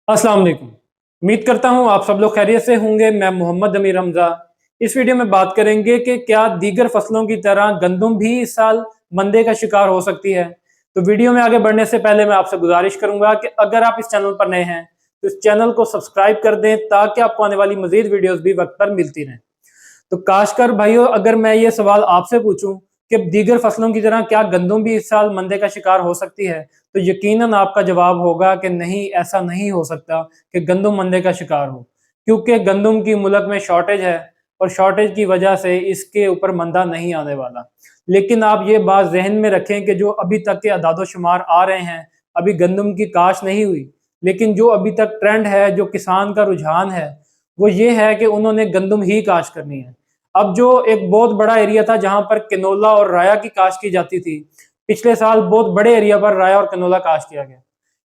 अस्सलाम वालेकुम। उम्मीद करता हूँ आप सब लोग खैरियत से होंगे। मैं मोहम्मद अमीर हमजा। इस वीडियो में बात करेंगे कि क्या दीगर फसलों की तरह गंदम भी इस साल मंदे का शिकार हो सकती है। तो वीडियो में आगे बढ़ने से पहले मैं आपसे गुजारिश करूंगा कि अगर आप इस चैनल पर नए हैं तो इस चैनल को सब्सक्राइब कर दें ताकि आपको आने वाली मजीद वीडियोस भी वक्त पर मिलती रहें। तो काश्तकार भाइयों, अगर मैं ये सवाल आपसे पूछूं कि दीगर फसलों की तरह क्या गंदम भी इस साल मंदे का शिकार हो सकती है, तो यकीनन आपका जवाब होगा कि नहीं, ऐसा नहीं हो सकता कि गंदम मंदे का शिकार हो, क्योंकि गंदम की मुल्क में शॉर्टेज है और शॉर्टेज की वजह से इसके ऊपर मंदा नहीं आने वाला। लेकिन आप ये बात जहन में रखें कि जो अभी तक के अदादोशुमार आ रहे हैं, अभी गंदम की काश नहीं हुई, लेकिन जो अभी तक ट्रेंड है, जो किसान का रुझान है, वो ये है कि उन्होंने गंदम ही काश करनी है। अब जो एक बहुत बड़ा एरिया था जहां पर कैनोला और राया की काश्त की जाती थी, पिछले साल बहुत बड़े एरिया पर राया और कैनोला काश्त किया गया।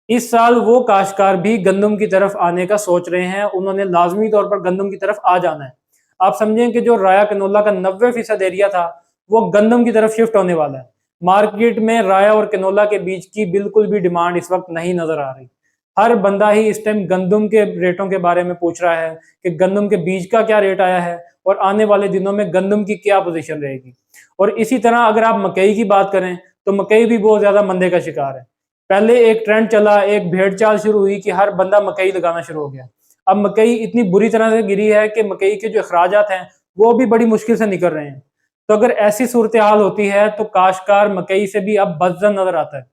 इस साल वो काश्तकार भी गंदम की तरफ आने का सोच रहे हैं, उन्होंने लाजमी तौर पर गंदम की तरफ आ जाना है। आप समझें कि जो राया कैनोला का 90% एरिया था वो गंदम की तरफ शिफ्ट होने वाला है। मार्केट में राया और कैनोला के बीच की बिल्कुल भी डिमांड इस वक्त नहीं नजर आ रही। हर बंदा ही इस टाइम गंदम के रेटों के बारे में पूछ रहा है कि गंदम के बीज का क्या रेट आया है और आने वाले दिनों में गंदम की क्या पोजीशन रहेगी। और इसी तरह अगर आप मकई की बात करें तो मकई भी बहुत ज्यादा मंदे का शिकार है। पहले एक ट्रेंड चला, एक भेड़ चाल शुरू हुई कि हर बंदा मकई लगाना शुरू हो गया। अब मकई इतनी बुरी तरह से गिरी है कि मकई के जो अखराजात हैं वो भी बड़ी मुश्किल से निकल रहे हैं। तो अगर ऐसी सूरत हाल होती है तो काश्तकार मकई से भी अब बदजन नजर आता है,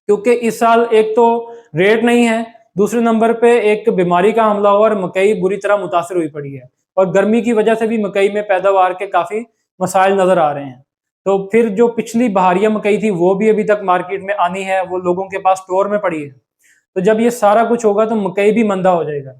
क्योंकि इस साल एक तो रेट नहीं है, दूसरे नंबर पे एक बीमारी का हमला हुआ और मकई बुरी तरह मुतासर हुई पड़ी है। और गर्मी की वजह से भी मकई में पैदावार के काफी मसाइल नजर आ रहे हैं। तो फिर जो पिछली बहारिया मकई थी वो भी अभी तक मार्केट में आनी है, वो लोगों के पास स्टोर में पड़ी है। तो जब ये सारा कुछ होगा तो मकई भी मंदा हो जाएगा।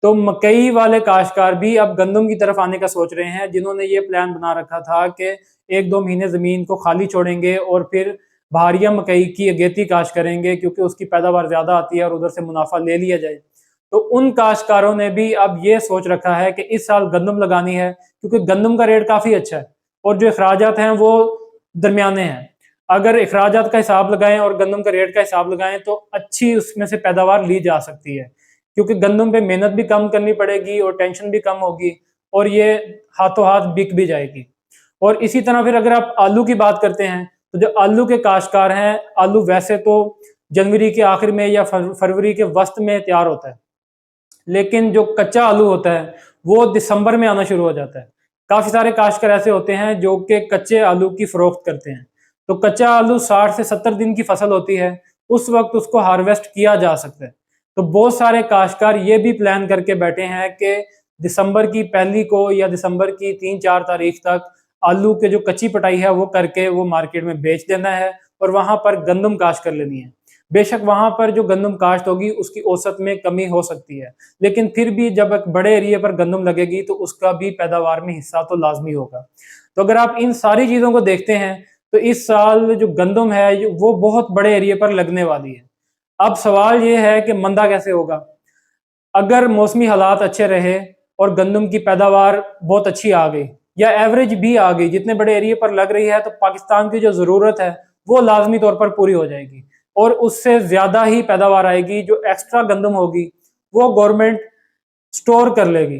तो मकई वाले काश्तकार भी अब गंदम की तरफ आने का सोच रहे हैं, जिन्होंने ये प्लान बना रखा था कि 1-2 महीने जमीन को खाली छोड़ेंगे और फिर बहारिया मकई की अगेती काश्त करेंगे, क्योंकि उसकी पैदावार ज्यादा आती है और उधर से मुनाफा ले लिया जाए। तो उन काश्तकारों ने भी अब ये सोच रखा है कि इस साल गंदम लगानी है, क्योंकि गंदम का रेट काफी अच्छा है और जो अखराजात हैं वो दरमियाने हैं। अगर अखराजात का हिसाब लगाएं और गंदम का रेट का हिसाब लगाएं तो अच्छी उसमें से पैदावार ली जा सकती है, क्योंकि गंदम पे मेहनत भी कम करनी पड़ेगी और टेंशन भी कम होगी और ये हाथों हाथ बिक भी जाएगी। और इसी तरह फिर अगर आप आलू की बात करते हैं तो जो आलू के काश्तकार हैं, आलू वैसे तो जनवरी के आखिर में या फरवरी के वस्त में तैयार होता है, लेकिन जो कच्चा आलू होता है वो दिसंबर में आना शुरू हो जाता है। काफी सारे काश्तकार ऐसे होते हैं जो कि कच्चे आलू की फरोख्त करते हैं। तो कच्चा आलू 60 से 70 दिन की फसल होती है, उस वक्त उसको हार्वेस्ट किया जा सकता है। तो बहुत सारे काश्तकार ये भी प्लान करके बैठे हैं कि दिसंबर की पहली को या दिसंबर की 3-4 तारीख तक आलू के जो कच्ची पटाई है वो करके वो मार्केट में बेच देना है और वहां पर गंदम काश्त कर लेनी है। बेशक वहां पर जो गंदम काश्त होगी उसकी औसत में कमी हो सकती है, लेकिन फिर भी जब एक बड़े एरिया पर गंदम लगेगी तो उसका भी पैदावार में हिस्सा तो लाजमी होगा। तो अगर आप इन सारी चीजों को देखते हैं तो इस साल जो गंदम है वो बहुत बड़े एरिया पर लगने वाली है। अब सवाल ये है कि मंदा कैसे होगा। अगर मौसमी हालात अच्छे रहे और गंदम की पैदावार बहुत अच्छी आ गई या एवरेज भी आ गई, जितने बड़े एरिया पर लग रही है, तो पाकिस्तान की जो जरूरत है वो लाजमी तौर पर पूरी हो जाएगी और उससे ज्यादा ही पैदावार आएगी। जो एक्स्ट्रा गंदम होगी वो गवर्नमेंट स्टोर कर लेगी।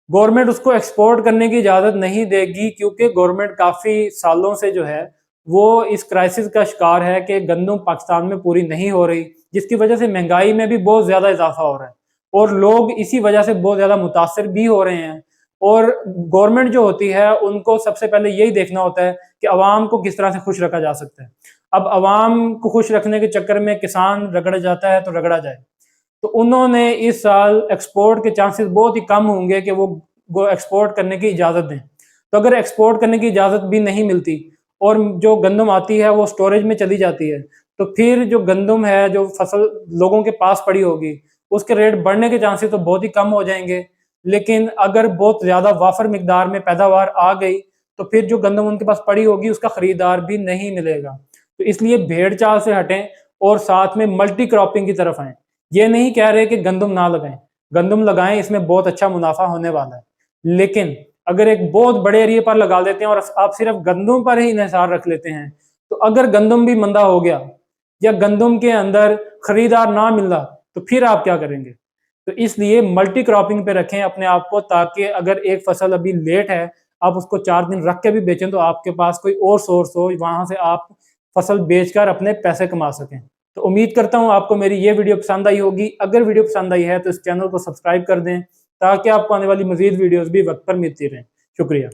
गवर्नमेंट उसको एक्सपोर्ट करने की इजाजत नहीं देगी, क्योंकि गवर्नमेंट काफी सालों से जो है वो इस क्राइसिस का शिकार है कि गंदम पाकिस्तान में पूरी नहीं हो रही, जिसकी वजह से महंगाई में भी बहुत ज्यादा इजाफा हो रहा है और लोग इसी वजह से बहुत ज्यादा मुतासर भी हो रहे हैं। और गवर्नमेंट जो होती है उनको सबसे पहले यही देखना होता है कि अवाम को किस तरह से खुश रखा जा सकता है। अब अवाम को खुश रखने के चक्कर में किसान रगड़ जाता है तो रगड़ा जाए। तो उन्होंने इस साल एक्सपोर्ट के चांसेस बहुत ही कम होंगे कि वो एक्सपोर्ट करने की इजाज़त दें। तो अगर एक्सपोर्ट करने की इजाज़त भी नहीं मिलती और जो गंदम आती है वो स्टोरेज में चली जाती है, तो फिर जो गंदम है, जो फसल लोगों के पास पड़ी होगी, उसके रेट बढ़ने के चांसेस तो बहुत ही कम हो जाएंगे। लेकिन अगर बहुत ज़्यादा वाफर मिकदार में पैदावार आ गई तो फिर जो गंदम उनके पास पड़ी होगी उसका खरीदार भी नहीं मिलेगा। तो इसलिए भेड़ चाल से हटें और साथ में मल्टी क्रॉपिंग की तरफ आएं। ये नहीं कह रहे कि गंदम ना लगाएं, गंदम लगाएं, इसमें बहुत अच्छा मुनाफा होने वाला है। लेकिन अगर एक बहुत बड़े एरिया पर लगा देते हैं और आप सिर्फ गंदम पर ही इन्हिसार रख लेते हैं, तो अगर गंदम भी मंदा हो गया या गंदम के अंदर खरीदार ना मिला तो फिर आप क्या करेंगे? तो इसलिए मल्टी क्रॉपिंग पे रखें अपने आप को, ताकि अगर एक फसल अभी लेट है, आप उसको 4 दिन रख के भी बेचें तो आपके पास कोई और सोर्स हो, वहां से आप फसल बेचकर अपने पैसे कमा सकें। तो उम्मीद करता हूं आपको मेरी ये वीडियो पसंद आई होगी। अगर वीडियो पसंद आई है तो इस चैनल को सब्सक्राइब कर दें, ताकि आपको आने वाली मजीद वीडियोस भी वक्त पर मिलती रहें। शुक्रिया।